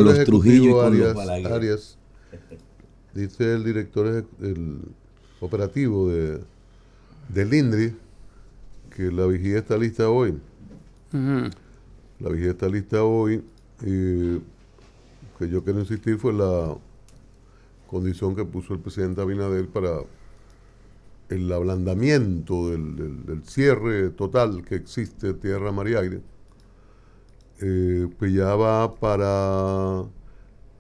Los Trujillo y ejecutivo con los Arias, Balaguer. Arias, dice el director el operativo del INDRI, que la vigía está lista hoy. Ujú. La vigía está lista hoy y que yo quiero insistir fue la condición que puso el presidente Abinader para el ablandamiento del cierre total que existe tierra, mar y aire, que ya va para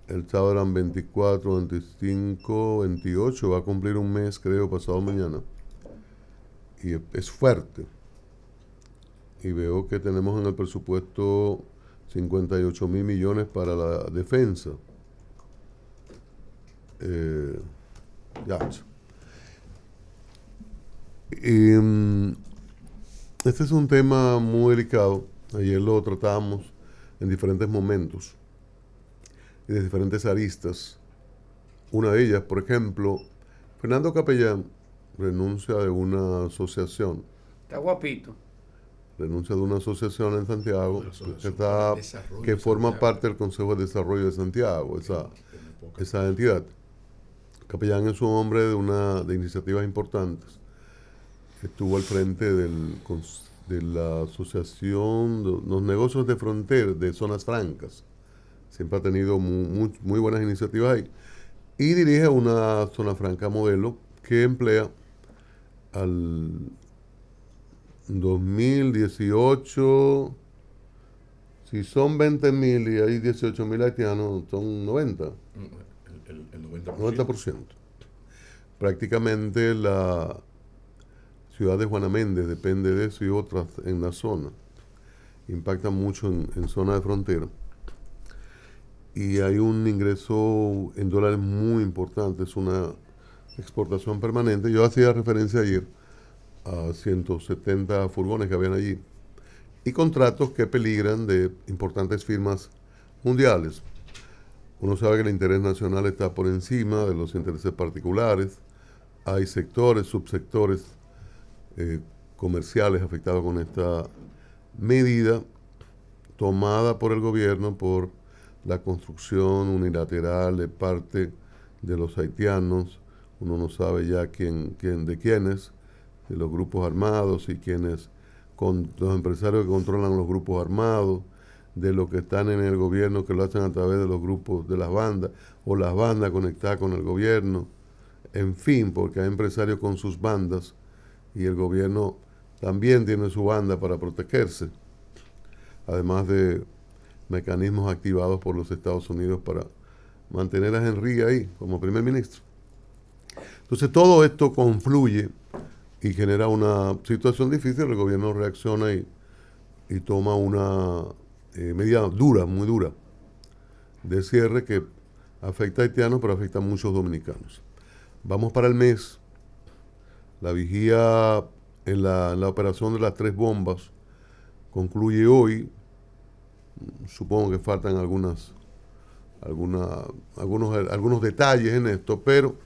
el sábado eran 24, 25, 28, va a cumplir un mes, creo, pasado mañana. Y es fuerte. Y veo que tenemos en el presupuesto 58 mil millones para la defensa. Ya. Y, este es un tema muy delicado. Ayer lo tratamos en diferentes momentos y de diferentes aristas. Una de ellas, por ejemplo, Fernando Capellán renuncia de una asociación. Está guapito. Renuncia de una asociación en Santiago que de forma Santiago. parte del Consejo de Desarrollo de Santiago, esa entidad. Capellán es un hombre de iniciativas importantes. Estuvo al frente de la asociación de los negocios de frontera, de zonas francas. Siempre ha tenido muy buenas iniciativas ahí. Y dirige una zona franca modelo que emplea al 2018, si son 20.000 y hay 18.000 haitianos, son 90. El 90%. 90%. Prácticamente la ciudad de Juana Méndez depende de eso y otras en la zona. Impacta mucho en zona de frontera. Y hay un ingreso en dólares muy importante, es una exportación permanente. Yo hacía referencia ayer a 170 furgones que habían allí y contratos que peligran de importantes firmas mundiales. Uno sabe que el interés nacional está por encima de los intereses particulares. Hay sectores, subsectores comerciales afectados con esta medida tomada por el gobierno por la construcción unilateral de parte de los haitianos. Uno no sabe ya de quiénes, de los grupos armados y quiénes, con los empresarios que controlan los grupos armados, de los que están en el gobierno que lo hacen a través de los grupos de las bandas o las bandas conectadas con el gobierno. En fin, porque hay empresarios con sus bandas y el gobierno también tiene su banda para protegerse, además de mecanismos activados por los Estados Unidos para mantener a Henry ahí como primer ministro. Entonces todo esto confluye y genera una situación difícil. El gobierno reacciona y toma una medida dura, muy dura, de cierre que afecta a haitianos, pero afecta a muchos dominicanos. Vamos para el mes. La vigía en la operación de las 3 bombas concluye hoy. Supongo que faltan algunos detalles en esto, pero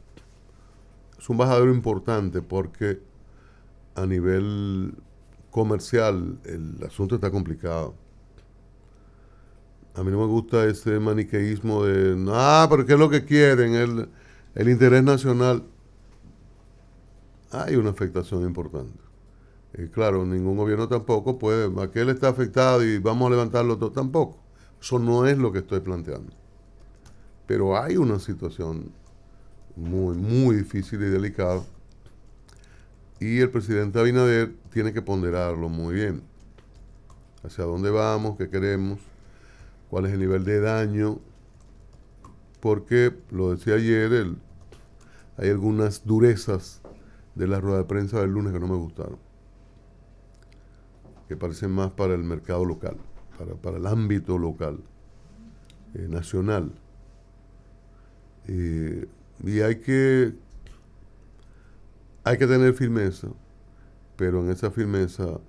es un bajadero importante porque a nivel comercial el asunto está complicado. A mí no me gusta ese maniqueísmo de, pero ¿qué es lo que quieren? El interés nacional. Hay una afectación importante. Claro, ningún gobierno tampoco puede, aquel está afectado y vamos a levantarlo todo, tampoco. Eso no es lo que estoy planteando. Pero hay una situación muy difícil y delicada y el presidente Abinader tiene que ponderarlo muy bien. Hacia dónde vamos, qué queremos, cuál es el nivel de daño, porque, lo decía ayer, hay algunas durezas de la rueda de prensa del lunes que no me gustaron, que parecen más para el mercado local, para el ámbito local, nacional. Y hay que tener firmeza, pero en esa firmeza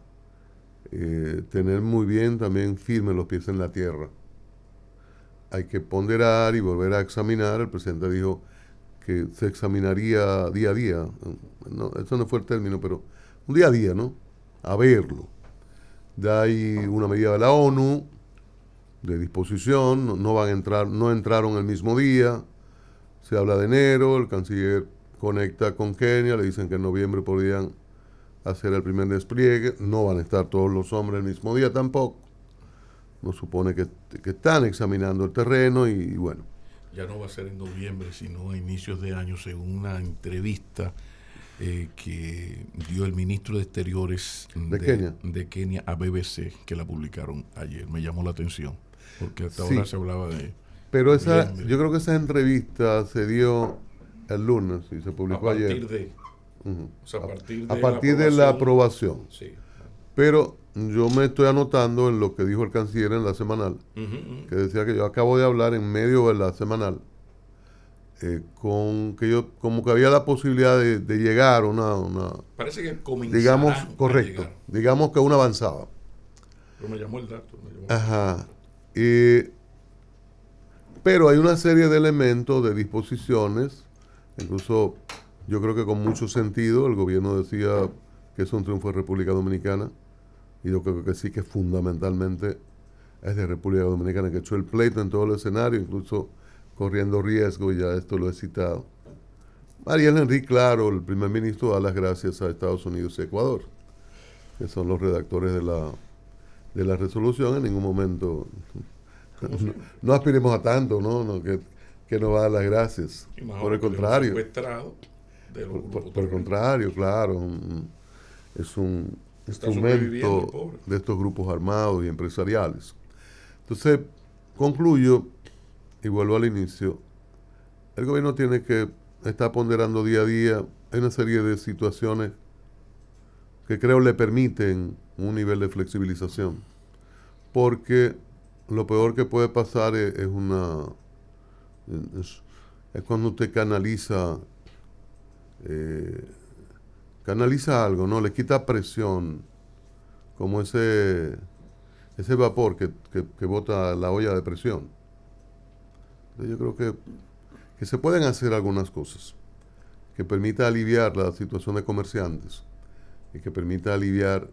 tener muy bien también firmes los pies en la tierra. Hay que ponderar y volver a examinar. El presidente dijo que se examinaría día a día. No, eso no fue el término, pero un día a día, ¿no? A verlo. De ahí una medida de la ONU, de disposición, no van a entrar, no entraron el mismo día, se habla de enero, el canciller conecta con Kenia, le dicen que en noviembre podrían hacer el primer despliegue, no van a estar todos los hombres el mismo día tampoco, nos supone que están examinando el terreno y bueno. Ya no va a ser en noviembre, sino a inicios de año, según una entrevista que dio el ministro de Exteriores de Kenia a BBC, que la publicaron ayer. Me llamó la atención, porque hasta ahora se hablaba de... Pero yo creo que esa entrevista se dio el lunes y se publicó ayer. O sea, a partir de la aprobación. Sí. Pero yo me estoy anotando en lo que dijo el canciller en la semanal, que decía que yo acabo de hablar en medio de la semanal, con que yo como que había la posibilidad de llegar una parece que digamos, correcto, digamos que una avanzada. Pero me llamó el dato. Ajá. Pero hay una serie de elementos, de disposiciones, incluso yo creo que con mucho sentido, el gobierno decía que es un triunfo de República Dominicana, y yo creo que sí, que fundamentalmente es de República Dominicana, que echó el pleito en todo el escenario, incluso corriendo riesgo, y ya esto lo he citado. Ariel Henry, claro, el primer ministro, da las gracias a Estados Unidos y Ecuador, que son los redactores de la resolución. En ningún momento no aspiremos a tanto, ¿no? Que nos va a dar las gracias. Por el contrario. Por el contrario, claro. Es un instrumento de estos grupos armados y empresariales. Entonces, concluyo y vuelvo al inicio. El gobierno tiene que estar ponderando día a día. Hay una serie de situaciones que creo le permiten un nivel de flexibilización, porque lo peor que puede pasar es cuando usted canaliza algo, ¿no? Le quita presión, como ese vapor que bota la olla de presión. Entonces yo creo que se pueden hacer algunas cosas que permita aliviar la situación de comerciantes y que permita aliviar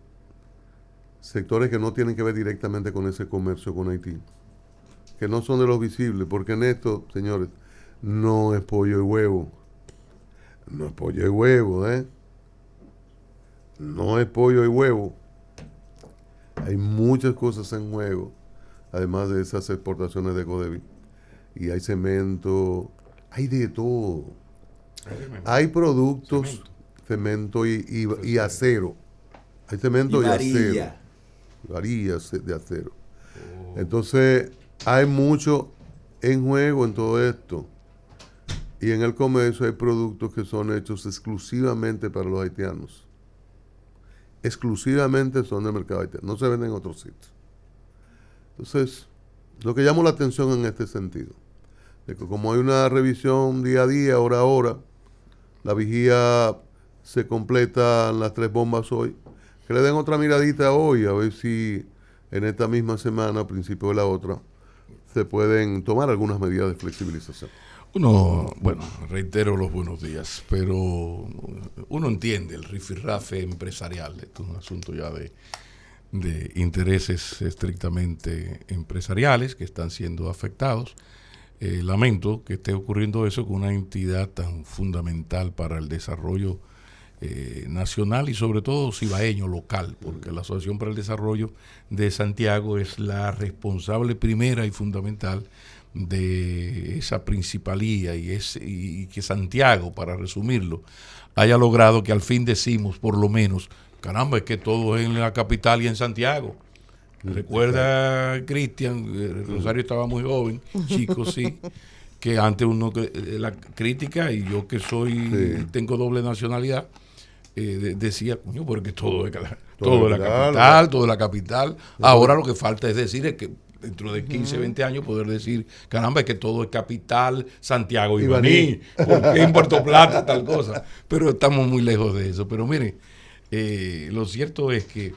sectores que no tienen que ver directamente con ese comercio con Haití, que no son de los visibles, porque en esto, señores, no es pollo y huevo. No es pollo y huevo, No es pollo y huevo. Hay muchas cosas en juego, además de esas exportaciones de Codevi. Y hay cemento, hay de todo. Hay productos, cemento y acero. Hay cemento y acero. Varillas de acero. Entonces, hay mucho en juego en todo esto. Y en el comercio hay productos que son hechos exclusivamente para los haitianos. Exclusivamente son del mercado haitiano. No se venden en otros sitios. Entonces, lo que llamó la atención en este sentido, de que como hay una revisión día a día, hora a hora, la vigía se completa las 3 bombas hoy, que le den otra miradita hoy, a ver si en esta misma semana, a principio de la otra, se pueden tomar algunas medidas de flexibilización. Reitero los buenos días, pero uno entiende el rifirrafe empresarial. Esto es un asunto ya de intereses estrictamente empresariales que están siendo afectados. Lamento que esté ocurriendo eso con una entidad tan fundamental para el desarrollo nacional y sobre todo cibaeño, local, porque la Asociación para el Desarrollo de Santiago es la responsable primera y fundamental de esa principalía y que Santiago, para resumirlo, haya logrado que al fin decimos, por lo menos, caramba, es que todo es en la capital y en Santiago. Recuerda, Cristian, Rosario estaba muy joven, chico, sí, que antes uno, la crítica, y yo que tengo doble nacionalidad, decía, coño, porque todo es la capital. Ahora lo que falta es decir es que dentro de 15, 20 años poder decir, caramba, es que todo es capital, Santiago y Baní, porque en Puerto Plata tal cosa. Pero estamos muy lejos de eso. Pero mire, lo cierto es que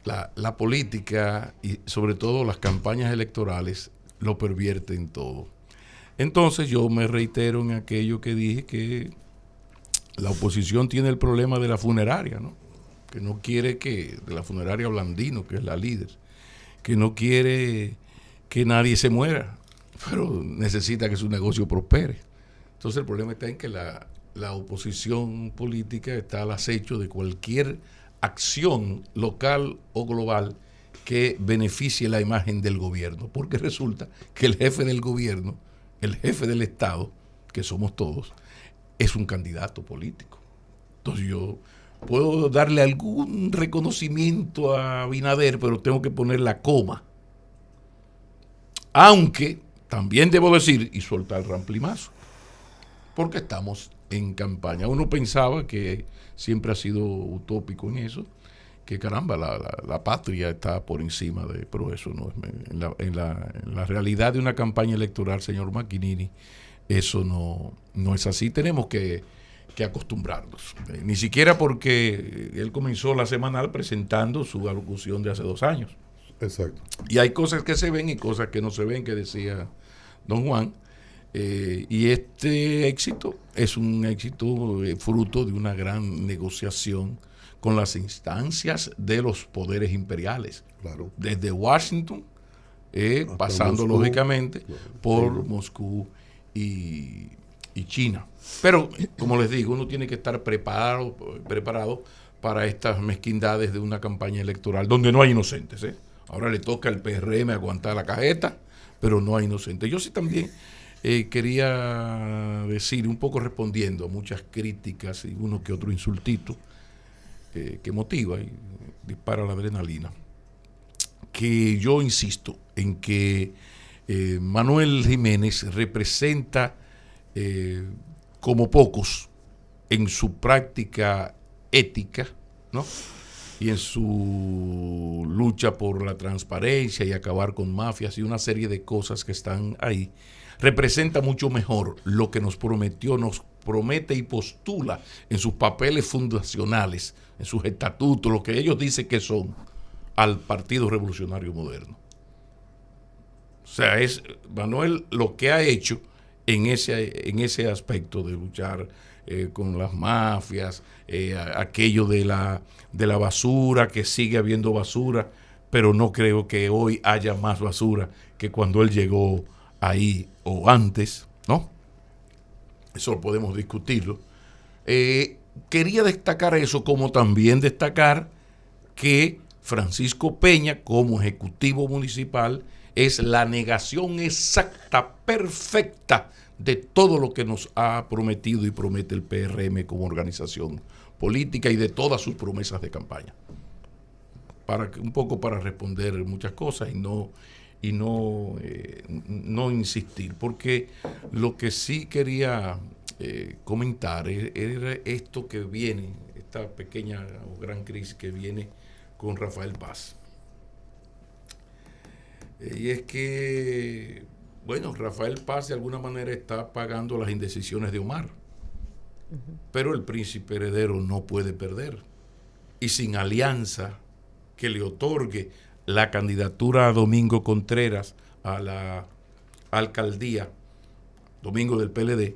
la política y sobre todo las campañas electorales lo pervierten todo. Entonces yo me reitero en aquello que dije, que la oposición tiene el problema de la funeraria, ¿no? Que no quiere de la funeraria Blandino, que es la líder, que no quiere que nadie se muera, pero necesita que su negocio prospere. Entonces el problema está en que la oposición política está al acecho de cualquier acción local o global que beneficie la imagen del gobierno, porque resulta que el jefe del gobierno, el jefe del Estado, que somos todos, es un candidato político. Entonces yo puedo darle algún reconocimiento a Abinader, pero tengo que poner la coma. Aunque también debo decir, y soltar el ramplimazo, porque estamos en campaña. Uno pensaba que siempre ha sido utópico en eso, que caramba, la patria está por encima de, pero eso no es, en la realidad de una campaña electoral, señor Maquinini, eso no es así. Tenemos que acostumbrarnos. Ni siquiera porque él comenzó la semanal presentando su alocución de hace 2 años. Exacto. Y hay cosas que se ven y cosas que no se ven, que decía don Juan. Y este éxito es un éxito fruto de una gran negociación con las instancias de los poderes imperiales. Claro. Desde Washington, pasando Moscú, lógicamente por Moscú y China. Pero, como les digo, uno tiene que estar preparado para estas mezquindades de una campaña electoral donde no hay inocentes. Ahora le toca al PRM aguantar la cajeta, pero no hay inocentes. Yo sí también quería decir, un poco respondiendo a muchas críticas y uno que otro insultito que motiva y dispara la adrenalina, que yo insisto en que Manuel Jiménez representa como pocos en su práctica ética, ¿no? Y en su lucha por la transparencia y acabar con mafias y una serie de cosas que están ahí, representa mucho mejor lo que nos prometió, nos promete y postula en sus papeles fundacionales, en sus estatutos, lo que ellos dicen que son, al Partido Revolucionario Moderno. O sea, es Manuel lo que ha hecho en ese aspecto de luchar con las mafias, aquello de la basura, que sigue habiendo basura, pero no creo que hoy haya más basura que cuando él llegó ahí o antes, ¿no? Eso lo podemos discutirlo. Quería destacar eso, como también destacar que Francisco Peña, como ejecutivo municipal, es la negación exacta, perfecta, de todo lo que nos ha prometido y promete el PRM como organización política y de todas sus promesas de campaña. Un poco para responder muchas cosas y no insistir, porque lo que sí quería comentar era esto que viene, esta pequeña o gran crisis que viene con Rafael Paz. Y es que, bueno, Rafael Paz de alguna manera está pagando las indecisiones de Omar, pero el príncipe heredero no puede perder. Y sin alianza que le otorgue la candidatura a Domingo Contreras a la alcaldía, Domingo del PLD,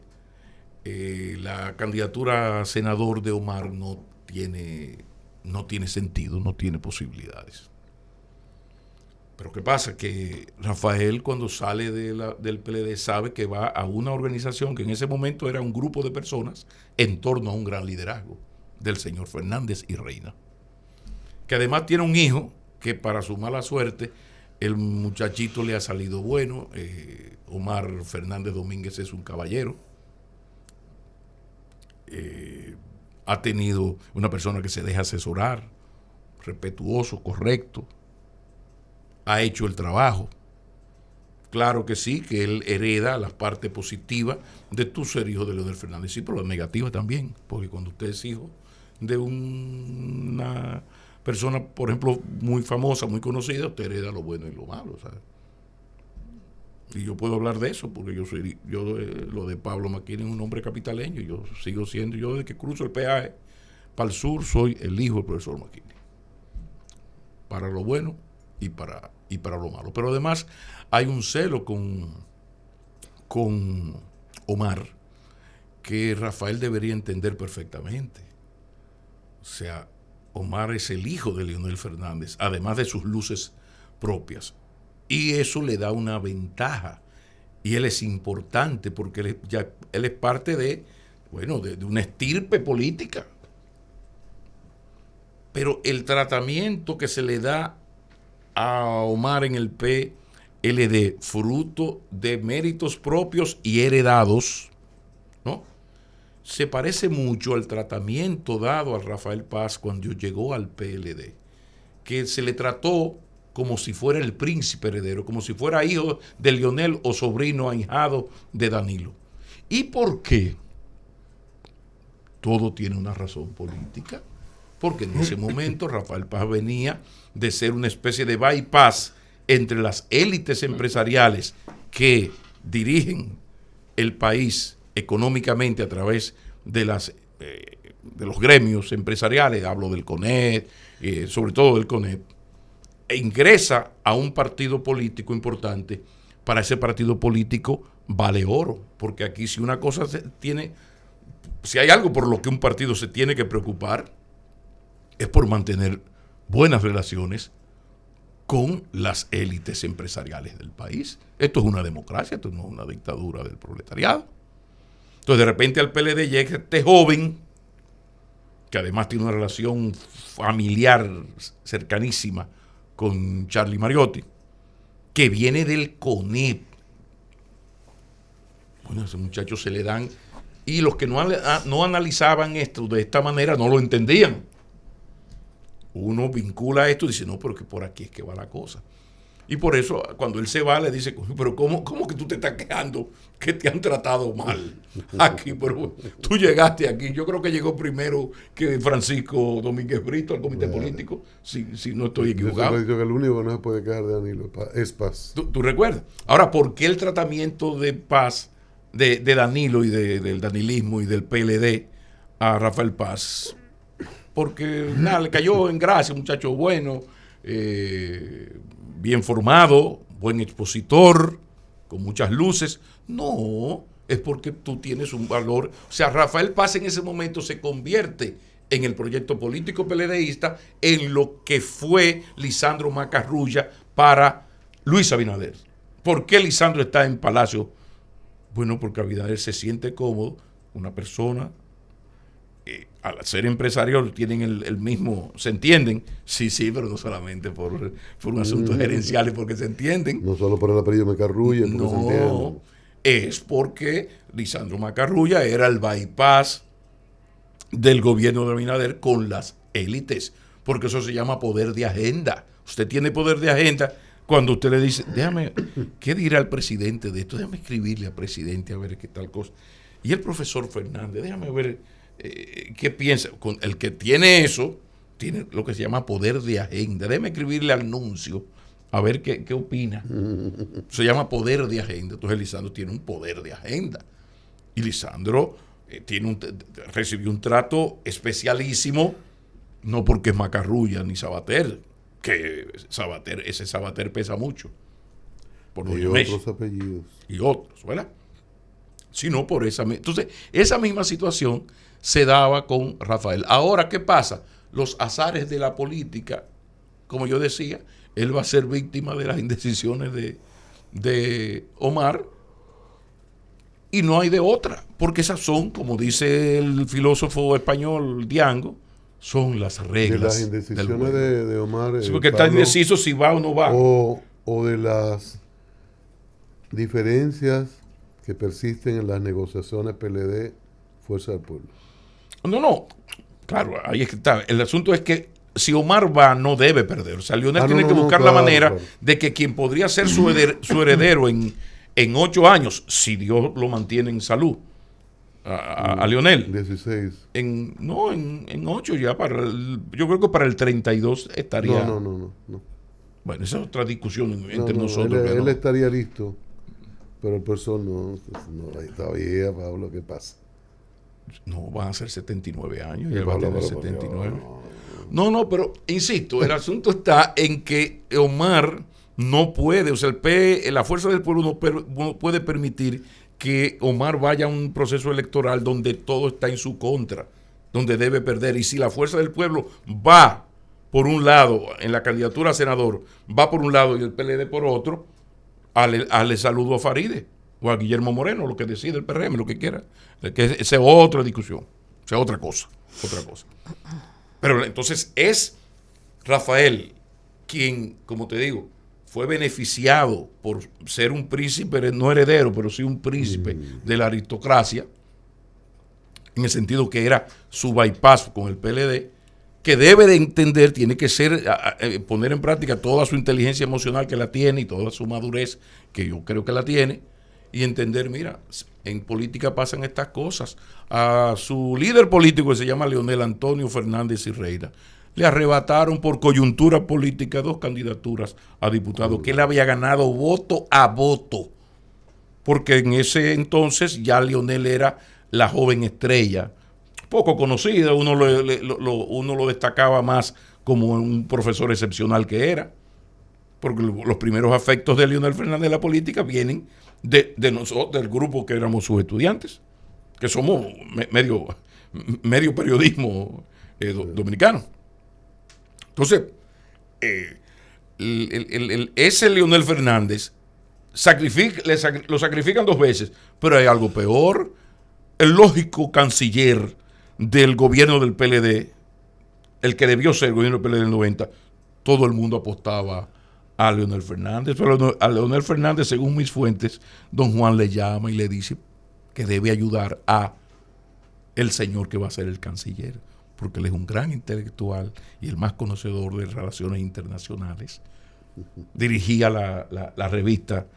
la candidatura a senador de Omar no tiene sentido, no tiene posibilidades. Pero ¿qué pasa? Que Rafael, cuando sale del PLD, sabe que va a una organización que en ese momento era un grupo de personas en torno a un gran liderazgo del señor Fernández y Reina, que además tiene un hijo que, para su mala suerte, el muchachito le ha salido bueno. Omar Fernández Domínguez es un caballero, ha tenido una persona que se deja asesorar, respetuoso, correcto, ha hecho el trabajo. Claro que sí, que él hereda la parte positiva de tú ser hijo de Leonel Fernández, sí, pero la negativa también, porque cuando usted es hijo de una persona, por ejemplo, muy famosa, muy conocida, usted hereda lo bueno y lo malo, ¿sabes? Y yo puedo hablar de eso, porque lo de Pablo Maquinini es un hombre capitaleño, yo sigo siendo, yo desde que cruzo el peaje para el sur, soy el hijo del profesor Maquinini, para lo bueno y para lo malo. Pero además hay un celo con Omar que Rafael debería entender perfectamente. O sea, Omar es el hijo de Leonel Fernández, además de sus luces propias. Y eso le da una ventaja. Y él es importante porque él es parte de una estirpe política. Pero el tratamiento que se le da a Omar en el PLD, fruto de méritos propios y heredados, ¿no?, se parece mucho al tratamiento dado a Rafael Paz cuando llegó al PLD, que se le trató como si fuera el príncipe heredero, como si fuera hijo de Leonel o sobrino ahijado de Danilo. ¿Y por qué? Todo tiene una razón política, porque en ese momento Rafael Paz venía de ser una especie de bypass entre las élites empresariales que dirigen el país económicamente a través de los gremios empresariales, hablo del CONED, sobre todo del CONED, e ingresa a un partido político importante. Para ese partido político vale oro, porque aquí si una cosa si hay algo por lo que un partido se tiene que preocupar, es por mantener buenas relaciones con las élites empresariales del país. Esto es una democracia, esto no es una dictadura del proletariado. Entonces, de repente al PLD llega este joven, que además tiene una relación familiar cercanísima con Charlie Mariotti, que viene del CONEP. Bueno, a ese muchacho se le dan, y los que no analizaban esto de esta manera no lo entendían. Uno vincula esto y dice, no, pero que por aquí es que va la cosa. Y por eso, cuando él se va, le dice, pero ¿cómo que tú te estás quejando que te han tratado mal aquí? Pero tú llegaste aquí. Yo creo que llegó primero que Francisco Domínguez Brito al comité político, si no estoy equivocado. Yo siempre he dicho que el único que no se puede quejar de Danilo es Paz. ¿Tú recuerdas? Ahora, ¿por qué el tratamiento de Paz, de Danilo y del danilismo y del PLD a Rafael Paz? Porque nada, le cayó en gracia, un muchacho bueno, bien formado, buen expositor, con muchas luces. No, es porque tú tienes un valor. O sea, Rafael Paz en ese momento se convierte en el proyecto político PLDista en lo que fue Lisandro Macarrulla para Luis Abinader. ¿Por qué Lisandro está en Palacio? Bueno, porque Abinader se siente cómodo, una persona. Al ser empresarios tienen el mismo, se entienden, sí, pero no solamente por un asunto gerencial, es porque se entienden. No solo por el apellido Macarrulla, porque se entienden. Es porque Lisandro Macarrulla era el bypass del gobierno de Abinader con las élites, porque eso se llama poder de agenda. Usted tiene poder de agenda cuando usted le dice, ¿qué dirá el presidente de esto? Déjame escribirle al presidente a ver qué tal cosa. Y el profesor Fernández, déjame ver qué piensa. El que tiene eso, tiene lo que se llama poder de agenda. Déjame escribirle al nuncio a ver qué opina. Se llama poder de agenda. Entonces Lisandro tiene un poder de agenda. Y Lisandro recibió un trato especialísimo, no porque es Macarrulla ni Sabater, que ese Sabater pesa mucho. Por y otros apellidos. Y otros, ¿verdad? Sino por entonces, esa misma situación se daba con Rafael. Ahora, ¿qué pasa? Los azares de la política, como yo decía, él va a ser víctima de las indecisiones de Omar, y no hay de otra, porque esas son, como dice el filósofo español Diango, son las reglas. De las indecisiones de Omar. Sí, porque está indeciso si va o no va. O de las diferencias que persisten en las negociaciones PLD, Fuerza del Pueblo. No, claro, ahí es que está. El asunto es que si Omar va, no debe perder. O sea, Leonel tiene que buscar la manera de que quien podría ser su heredero en 8 años, si Dios lo mantiene en salud, a Leonel. 16. En 8 ya, yo creo que para el 32 estaría. No. Bueno, esa es otra discusión entre nosotros. Él estaría listo, pero el profesor no todavía, Pablo, ¿qué pasa? No, van a ser 79 años y él va a tener 79. No, pero insisto, el asunto está en que Omar no puede, o sea, la Fuerza del Pueblo no puede permitir que Omar vaya a un proceso electoral donde todo está en su contra, donde debe perder. Y si la Fuerza del Pueblo va por un lado, en la candidatura a senador, va por un lado y el PLD por otro, le saludo a Faride o a Guillermo Moreno, lo que decide el PRM, lo que quiera. Que esa es otra discusión, esa es otra cosa. Pero entonces es Rafael quien, como te digo, fue beneficiado por ser un príncipe, no heredero, pero sí un príncipe de la aristocracia, en el sentido que era su bypass con el PLD, que debe de entender, tiene que ser, poner en práctica toda su inteligencia emocional que la tiene y toda su madurez, que yo creo que la tiene, y entender, mira, en política pasan estas cosas. A su líder político, que se llama Leonel Antonio Fernández Irreira, le arrebataron por coyuntura política 2 candidaturas a diputado, que él había ganado voto a voto, porque en ese entonces ya Leonel era la joven estrella, poco conocida, uno lo destacaba más como un profesor excepcional que era, porque los primeros afectos de Leonel Fernández en la política vienen de nosotros, del grupo que éramos sus estudiantes, que somos medio periodismo dominicano. Entonces, ese Leonel Fernández lo sacrifican 2 veces, pero hay algo peor. El lógico canciller del gobierno del PLD, el que debió ser el gobierno del PLD del 90, todo el mundo apostaba a Leonel Fernández. Pero a Leonel Fernández, según mis fuentes, don Juan le llama y le dice que debe ayudar a el señor que va a ser el canciller, porque él es un gran intelectual y el más conocedor de relaciones internacionales. Dirigía la revista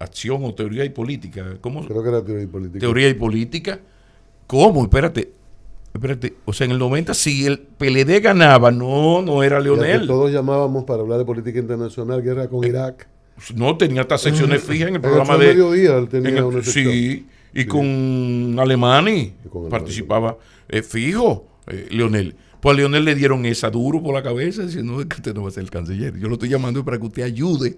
Acción o Teoría y Política. ¿Cómo? Creo que era Teoría y Política. Teoría y Política. ¿Cómo? Espérate. O sea, en el 90, si el PLD ganaba, no era Leonel. Todos llamábamos para hablar de política internacional, guerra con Irak. No, tenía estas secciones fijas en el programa de... mediodía él tenía una sección. Sí, y con Alemani participaba fijo, Leonel. Pues a Leonel le dieron esa duro por la cabeza, diciendo que usted no va a ser el canciller. Yo lo estoy llamando para que usted ayude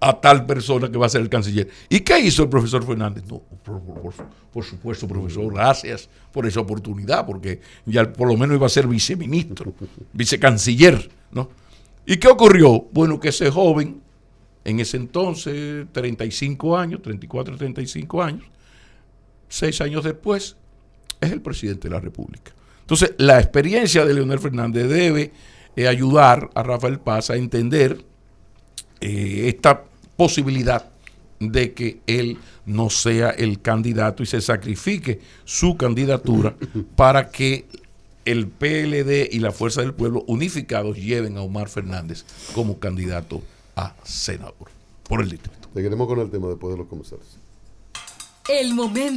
a tal persona que va a ser el canciller. ¿Y qué hizo el profesor Fernández? No, por supuesto, profesor, gracias por esa oportunidad, porque ya por lo menos iba a ser viceministro, vicecanciller, ¿no? ¿Y qué ocurrió? Bueno, que ese joven, en ese entonces, 35 años, 34, 35 años, 6 años después, es el presidente de la República. Entonces, la experiencia de Leonel Fernández debe ayudar a Rafael Paz a entender esta posibilidad de que él no sea el candidato y se sacrifique su candidatura para que el PLD y la Fuerza del Pueblo unificados lleven a Omar Fernández como candidato a senador por el distrito. Seguiremos con el tema después de los comerciales. El momento.